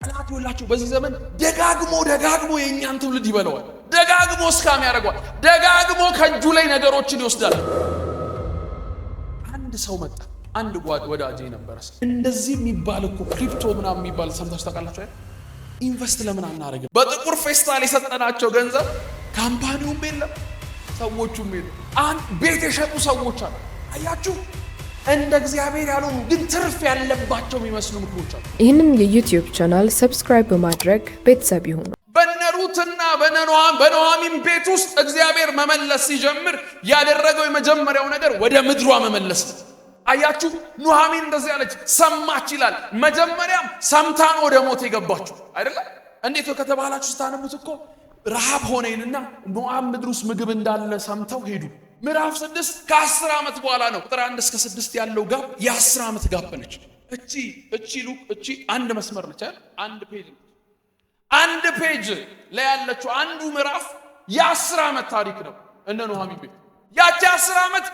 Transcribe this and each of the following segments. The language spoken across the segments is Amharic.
ጠላት ይወላችሁ በዚህ ዘመን ደጋግሞ የኛን ትውልድ ይበለዋል። ደጋግሞ ስካም ያደርገዋል። ደጋግሞ ከእጁ ላይ ነገሮችን ይወስዳል። አንድ ሰው መጣ። አንድ ወዳጄ ነበረ። እንደዚህ የሚባል እኮ ክሪፕቶ ምናምን የሚባል ሰምታችሁ ታውቃላችሁ አይደል? ኢንቨስት ለምን አናደርግም? በጥቁር ፌስታል የሰጠናቸው ገንዘብ ካምፓኒውም የለም ሰዎቹም የለም። አንድ ቤት የሸጡ ሰዎች አሉ። አያችሁ እንደ እግዚአብሔር ያሉ ግን ትርፍ ያለባቸው የሚመስሉ ምክሮች አሉ። ይህንን የዩቲዩብ ቻናል ሰብስክራይብ በማድረግ ቤተሰብ ይሁኑ። በነሩትና በኑኃሚን ቤት ውስጥ እግዚአብሔር መመለስ ሲጀምር ያደረገው የመጀመሪያው ነገር ወደ ምድሯ መመለስ ነው። አያችሁ ኑኃሚን እንደዚህ ያለች ሰማች ይላል። መጀመሪያም ሰምታን ወደ ሞት የገባችሁ አይደለም። እንዴት ከተባላችሁ ስታነቡት እኮ ረሃብ ሆነይንና ሞዓብ ምድር ውስጥ ምግብ እንዳለ ሰምተው ሄዱ። ምዕራፍ 6 ከ10 ዓመት በኋላ ነው። ቁጥር 1 እስከ 6 ያለው ጋፕ የ10 ዓመት ጋፕ ነች። እቺ አንድ መስመር ነች አይደል? አንድ ፔጅ ላይ ያለችው አንዱ ምዕራፍ የ10 ዓመት ታሪክ ነው። እነ ኑኃሚን ቤት ያቺ 10 ዓመት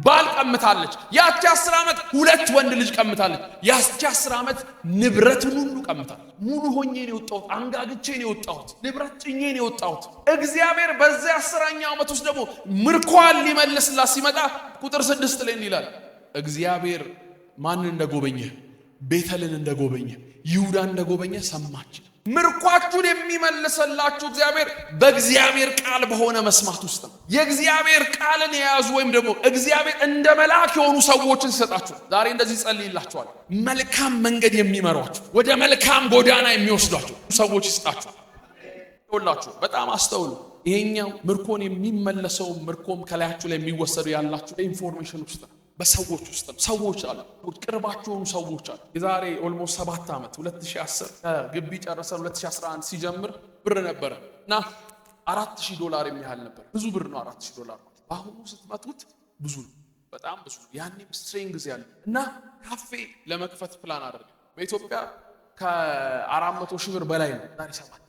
ባል ቀምታለች። ያቺ 10 ዓመት ሁለት ወንድ ልጅ ቀምታለች። ያቺ 10 ዓመት ንብረቱን ሁሉ ቀምታለች። ሙሉ ሆኜ ነው የወጣሁት፣ አንጋግቼ ነው የወጣሁት፣ ንብረት ጭኜ ነው የወጣሁት። እግዚአብሔር በዚያ 10ኛው ዓመት ውስጥ ደግሞ ምርኳን ሊመልስላት ሲመጣ ቁጥር 6 ላይ ይላል እግዚአብሔር ማንን እንደጎበኘ፣ ቤተልን እንደጎበኘ፣ ይሁዳን እንደጎበኘ ሰማች። ምርኳችሁን የሚመልሰላችሁ እግዚአብሔር በእግዚአብሔር ቃል በሆነ መስማት ውስጥ ነው። የእግዚአብሔር ቃልን የያዙ ወይም ደግሞ እግዚአብሔር እንደ መልአክ የሆኑ ሰዎችን ሲሰጣችሁ ዛሬ እንደዚህ ጸልይላችኋል። መልካም መንገድ የሚመሯችሁ ወደ መልካም ጎዳና የሚወስዷችሁ ሰዎች ይስጣችሁ። ይወላችሁ በጣም አስተውሉ። ይሄኛው ምርኮን የሚመለሰው ምርኮም ከላያችሁ ላይ የሚወሰዱ ያላችሁ ኢንፎርሜሽን ውስጥ ነው። በሰዎች ውስጥ ሰዎች አሉ፣ ቅርባቸው ሰዎች አሉ። የዛሬ ኦልሞስት 7 ዓመት 2010 ግቢ ጨርሰን 2011 ሲጀምር ብር ነበረ እና $4000 የሚያህል ነበር። ብዙ ብር ነው $4000 ማለት። በአሁኑ ስትመቱት ብዙ ነው፣ በጣም ብዙ ነው። ያኔም ስትሬንግዝ ያለ እና ካፌ ለመክፈት ፕላን አደረገ። በኢትዮጵያ ከ400,000 ብር በላይ ነው። ዛሬ 7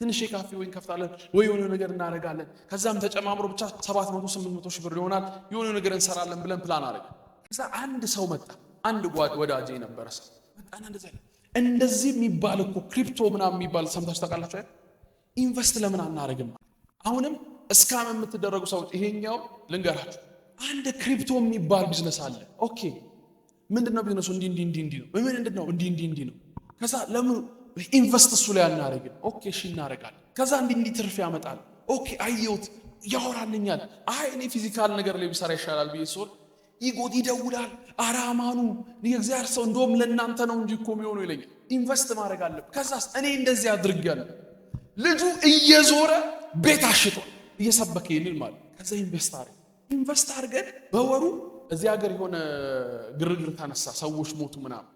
ትንሽ ካፌ ወይ እንከፍታለን ወይ የሆነ ነገር እናደርጋለን። ከዛም ተጨማምሮ ብቻ 700-800 ሺህ ብር ይሆናል። የሆነ ነገር እንሰራለን ብለን ፕላን አደረገ። ከዛ አንድ ሰው መጣ። አንድ ወዳጄ ነበረ ሰው መጣና እንደዚህ የሚባል እኮ ክሪፕቶ ምናምን የሚባል ሰምታችሁ ታውቃላችሁ አይደል? ኢንቨስት ለምን አናደርግም? አሁንም እስካም የምትደረጉ ሰዎች ይሄኛው ልንገራችሁ። አንድ ክሪፕቶ የሚባል ቢዝነስ አለ። ኦኬ ምንድነው ቢዝነሱ? እንዲህ ነው። ምንድነው? እንዲህ ነው። ከዛ ለምን ኢንቨስት እሱ ላይ አናደርግም? ኦኬ እሺ እናደርጋለን። ከዛ እንዲህ ትርፍ ያመጣል። ኦኬ አየሁት፣ ያወራልኛል። አይ እኔ ፊዚካል ነገር ላይ ቢሰራ ይሻላል ብዬ ስል ይደውላል። አራማኑ የእግዚአብሔር ሰው እንደውም ለእናንተ ነው እንጂ እኮ የሚሆነው ይለኛል። ኢንቨስት ማድረግ አለብን። ከዛስ እኔ እንደዚህ አድርጋለሁ። ልጁ እየዞረ ቤት አሽጧል እየሰበከ ይልል ማለት። ከዛ ኢንቨስት አድርገን በወሩ እዚህ ሀገር የሆነ ግርግር ተነሳ፣ ሰዎች ሞቱ ምናምን።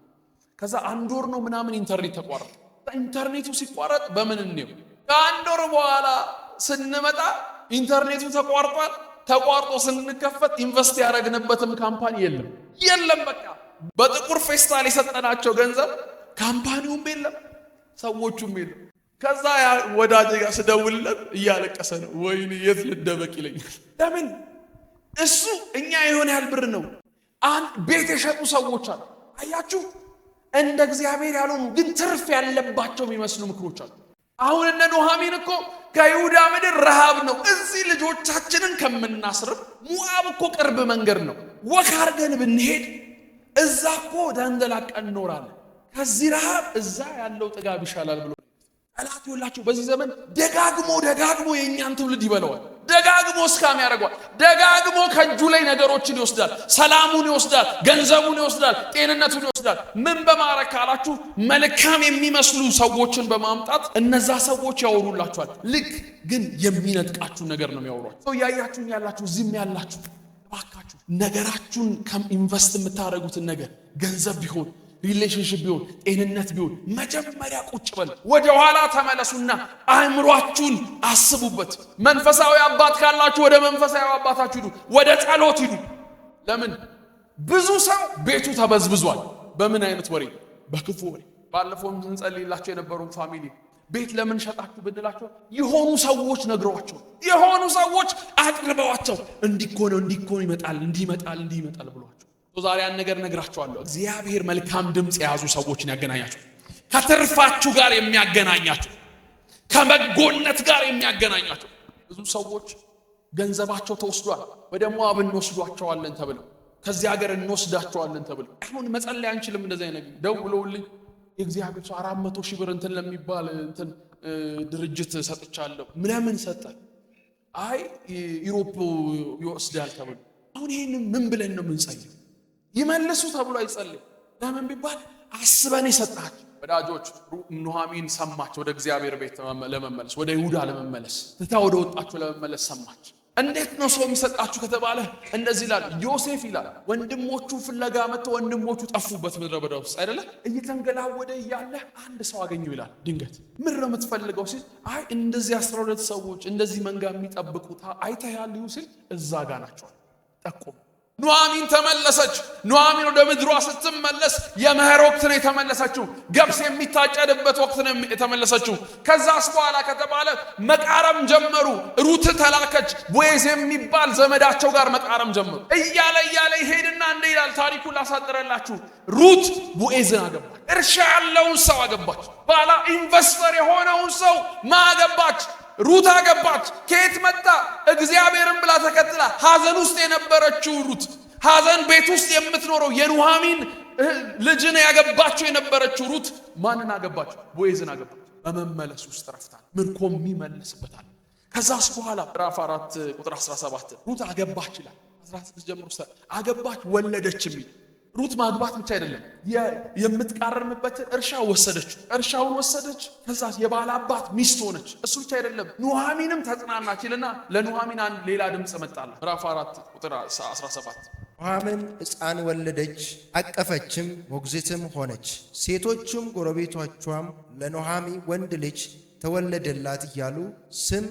ከዛ 1 ወር ነው ምናምን ኢንተርኔት ተቋረጠ። ኢንተርኔቱ ሲቋረጥ በምን እንየው? ከ1 ወር በኋላ ስንመጣ ኢንተርኔቱ ተቋርጧል። ተቋርጦ ስንከፈት ኢንቨስት ያደረግንበትም ካምፓኒ የለም። በቃ በጥቁር ፌስታል የሰጠናቸው ገንዘብ ካምፓኒውም የለም፣ ሰዎቹም የለም። ከዛ ያ ወዳጄ ጋር ስደውልለት እያለቀሰ ነው። ወይኔ የት ልደበቅ ይለኛል። ለምን እሱ እኛ የሆነ ያህል ብር ነው። አንድ ቤት የሸጡ ሰዎች አሉ። አያችሁ እንደ እግዚአብሔር ያልሆኑ ግን ትርፍ ያለባቸው የሚመስሉ ምክሮች አሉ። አሁን እነ ኑኃሚን እኮ ከይሁዳ ምድር ረሃብ ነው፣ እዚህ ልጆቻችንን ከምናስርብ ሞዓብ እኮ ቅርብ መንገድ ነው፣ ወክ አድርገን ብንሄድ እዛ እኮ ተንደላቀን እንኖራለን፣ ከዚህ ረሃብ እዛ ያለው ጥጋብ ይሻላል ብሎ ጠላት ይወላችሁ በዚህ ዘመን ደጋግሞ የኛን ትውልድ ይበለዋል። ደጋግሞ ስካም ያደርገዋል። ደጋግሞ ከእጁ ላይ ነገሮችን ይወስዳል። ሰላሙን ይወስዳል፣ ገንዘቡን ይወስዳል፣ ጤንነቱን ይወስዳል። ምን በማድረግ ካላችሁ መልካም የሚመስሉ ሰዎችን በማምጣት እነዛ ሰዎች ያወሩላችኋል። ልክ ግን የሚነጥቃችሁ ነገር ነው የሚያወሯችሁ። ያያችሁን ያላችሁ እዚህም ያላችሁ እባካችሁ ነገራችሁን ኢንቨስት የምታደርጉትን ነገር ገንዘብ ቢሆን ሪሌሽንሺፕ ቢሆን ጤንነት ቢሆን መጀመሪያ ቁጭ በል ወደ ኋላ ተመለሱና አእምሯችሁን አስቡበት። መንፈሳዊ አባት ካላችሁ ወደ መንፈሳዊ አባታችሁ ሂዱ፣ ወደ ጸሎት ሂዱ። ለምን ብዙ ሰው ቤቱ ተበዝብዟል። በምን አይነት ወሬ? በክፉ ወሬ። ባለፈውም እንጸልይላችሁ የነበሩን ፋሚሊ ቤት ለምን ሸጣችሁ ብንላቸው የሆኑ ሰዎች ነግረዋቸው፣ የሆኑ ሰዎች አቅርበዋቸው እንዲኮነ ይመጣል ብሏቸው ዛሬ ያን ነገር ነግራቸዋለሁ። እግዚአብሔር መልካም ድምጽ የያዙ ሰዎችን ያገናኛቸው። ከትርፋችሁ ጋር የሚያገናኛችሁ፣ ከበጎነት ጋር የሚያገናኛችሁ። ብዙ ሰዎች ገንዘባቸው ተወስዷል፣ ወደ ሞዓብ እንወስዷቸዋለን ተብለው፣ ከዚህ ሀገር እንወስዳቸዋለን ተብለው። አሁን መጸለይ አንችልም። እንደዚህ አይነት ደውለውልኝ የእግዚአብሔር ሰው 400 ሺህ ብር እንትን ለሚባል እንትን ድርጅት ሰጥቻለሁ። ለምን ሰጠ? አይ ኢሮፕ ይወስዳል ተብሎ። አሁን ይሄንን ምን ብለን ነው የምንጸልየው? ይመልሱ ተብሎ አይጸልይ። ለምን ቢባል አስበን የሰጣቸው። ወዳጆች ኑሃሚን ሰማች፣ ወደ እግዚአብሔር ቤት ለመመለስ፣ ወደ ይሁዳ ለመመለስ፣ ትታ ወደ ወጣቸው ለመመለስ ሰማች። እንዴት ነው ሰው የሚሰጣችሁ ከተባለ እንደዚህ ይላል። ዮሴፍ ይላል ወንድሞቹ ፍለጋ መጥተው ወንድሞቹ ጠፉበት ምድረ በዳ ውስጥ አይደለ? እየተንገላወደ እያለ አንድ ሰው አገኘው ይላል። ድንገት ምን ነው የምትፈልገው ሲል፣ አይ እንደዚህ 12 ሰዎች እንደዚህ መንጋ የሚጠብቁት አይተሃል ሲል፣ እዛ ጋር ናቸው ጠቆሙ። ኑሃሚን ተመለሰች። ኑሃሚን ወደ ምድሯ ስትመለስ የመኸር ወቅት ነው የተመለሰችው። ገብስ የሚታጨድበት ወቅት ነው የተመለሰችው። ከዛስ በኋላ ከተባለ መቃረም ጀመሩ። ሩት ተላከች። ቦዔዝ የሚባል ዘመዳቸው ጋር መቃረም ጀመሩ። እያለ ይሄድና እንደ ይላል ታሪኩ ላሳጥረላችሁ። ሩት ቦዔዝን አገባች። እርሻ ያለውን ሰው አገባች። ባላ ኢንቨስተር የሆነውን ሰው ማገባች። ሩት አገባች። ከየት መጣ? እግዚአብሔርን ብላ ተከትላ። ሐዘን ውስጥ የነበረችው ሩት፣ ሐዘን ቤት ውስጥ የምትኖረው የኑሃሚን ልጅን ያገባችው የነበረችው ሩት ማንን አገባች? ቦዔዝን አገባች። በመመለስ ውስጥ ረፍታል። ምርኮም ይመለስበታል። ከዛስ በኋላ ምዕራፍ 4 ቁጥር 17 ሩት አገባች ይላል። 16 ጀምሮ አገባች፣ ወለደች የሚል ሩት ማግባት ብቻ አይደለም፣ የምትቃረምበት እርሻ ወሰደችው። እርሻውን ወሰደች። ከዛ የባለ አባት ሚስት ሆነች። እሱ ብቻ አይደለም፣ ኑሃሚንም ተጽናናች ይልና ለኑሃሚን አንድ ሌላ ድምጽ መጣለ። ምዕራፍ 4 ቁጥር 17 ኑሃሚን ሕፃን ወለደች፣ አቀፈችም፣ ሞግዚትም ሆነች። ሴቶቹም ጎረቤቶቿም ለኑሃሚ ወንድ ልጅ ተወለደላት እያሉ ስም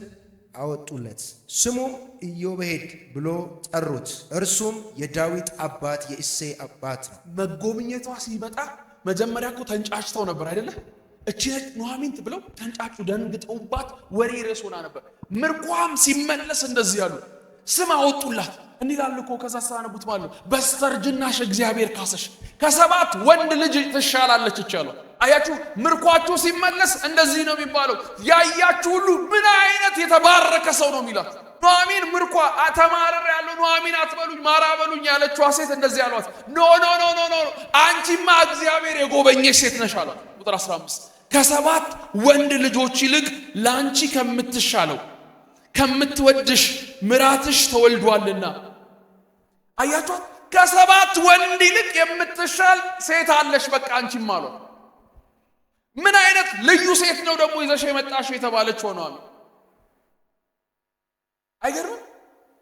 አወጡለት። ስሙም ኢዮቤድ ብሎ ጠሩት። እርሱም የዳዊት አባት የእሴይ አባት ነው። መጎብኘቷ ሲመጣ መጀመሪያ እኮ ተንጫጭተው ነበር አይደለ? እቺ ኑሃሚን ብለው ተንጫጩ፣ ደንግጠውባት ወሬ ርዕስ ሆና ነበር። ምርኳም ሲመለስ እንደዚህ ያሉ ስም አወጡላት። እንዲላል እኮ ከዛ ሳነቡት ማለት በስተርጅናሽ እግዚአብሔር ካሰሽ፣ ከ7 ወንድ ልጅ ትሻላለች ይቻላል። አያችሁ፣ ምርኳችሁ ሲመለስ እንደዚህ ነው የሚባለው። ያያችሁ ሁሉ ምን አይነት የተባረከ ሰው ነው የሚላት። ኑሃሚን ምርኳ ተማረር ያለው ኑሃሚን አትበሉኝ ማራ በሉኝ ያለችዋ ሴት እንደዚህ ያሏት፣ ኖ ኖ ኖ ኖ ኖ አንቺማ እግዚአብሔር የጎበኘሽ ሴት ነሽ አሏት። ቁጥር 15 ከ7 ወንድ ልጆች ይልቅ ላንቺ ከምትሻለው ከምትወድሽ ምራትሽ ተወልዷልና። አያችሁ፣ ከ7 ወንድ ይልቅ የምትሻል ሴት አለሽ በቃ አንቺም አሏት። ምን አይነት ልዩ ሴት ነው ደግሞ ይዘሽ የመጣሽው የተባለች ሆኗል። አይገርም?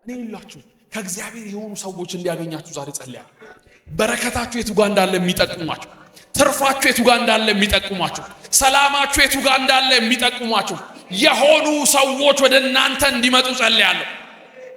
እኔ ይላችሁ ከእግዚአብሔር የሆኑ ሰዎች እንዲያገኛችሁ ዛሬ ጸልያለሁ። በረከታችሁ የቱ ጋር እንዳለ የሚጠቁማችሁ፣ ትርፋችሁ የቱ ጋር እንዳለ የሚጠቁማችሁ፣ ሰላማችሁ የቱ ጋር እንዳለ የሚጠቁማችሁ የሆኑ ሰዎች ወደ እናንተ እንዲመጡ ጸልያለሁ።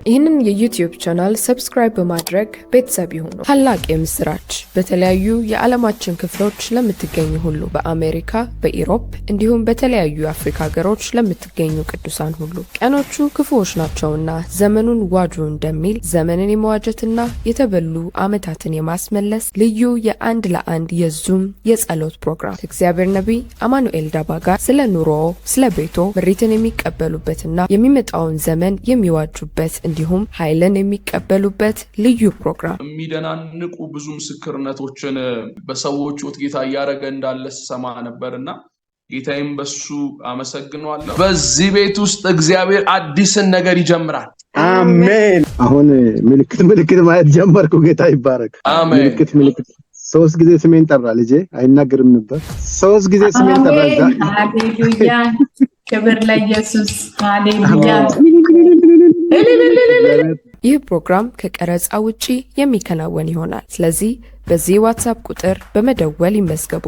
ይህንን የዩቲዩብ ቻናል ሰብስክራይብ በማድረግ ቤተሰብ ይሁኑ። ታላቅ የምስራች! በተለያዩ የዓለማችን ክፍሎች ለምትገኙ ሁሉ በአሜሪካ፣ በኢሮፕ እንዲሁም በተለያዩ የአፍሪካ ሀገሮች ለምትገኙ ቅዱሳን ሁሉ ቀኖቹ ክፉዎች ናቸውና ዘመኑን ዋጁ እንደሚል ዘመንን የመዋጀትና የተበሉ ዓመታትን የማስመለስ ልዩ የአንድ ለአንድ የዙም የጸሎት ፕሮግራም እግዚአብሔር ነቢይ አማኑኤል ዳባ ጋር ስለ ኑሮ፣ ስለ ቤቶ ምሪትን የሚቀበሉበትና የሚመጣውን ዘመን የሚዋጁበት እንዲሁም ኃይልን የሚቀበሉበት ልዩ ፕሮግራም። የሚደናንቁ ብዙ ምስክርነቶችን በሰዎች ሕይወት ጌታ እያደረገ እንዳለ ሰማ ነበርና ጌታዬም በሱ አመሰግናለሁ። በዚህ ቤት ውስጥ እግዚአብሔር አዲስን ነገር ይጀምራል። አሜን። አሁን ምልክት ማየት ጀመርኩ። ጌታ ይባረክ። አሜን። ምልክት 3 ጊዜ ስሜን ጠራ። ልጄ አይናገርም ነበር። 3 ጊዜ ስሜን ጠራ። ሃሌሉያ! ክብር ለኢየሱስ። ሃሌሉያ! ይህ ፕሮግራም ከቀረጻ ውጪ የሚከናወን ይሆናል። ስለዚህ በዚህ ዋትስአፕ ቁጥር በመደወል ይመዝገቡ።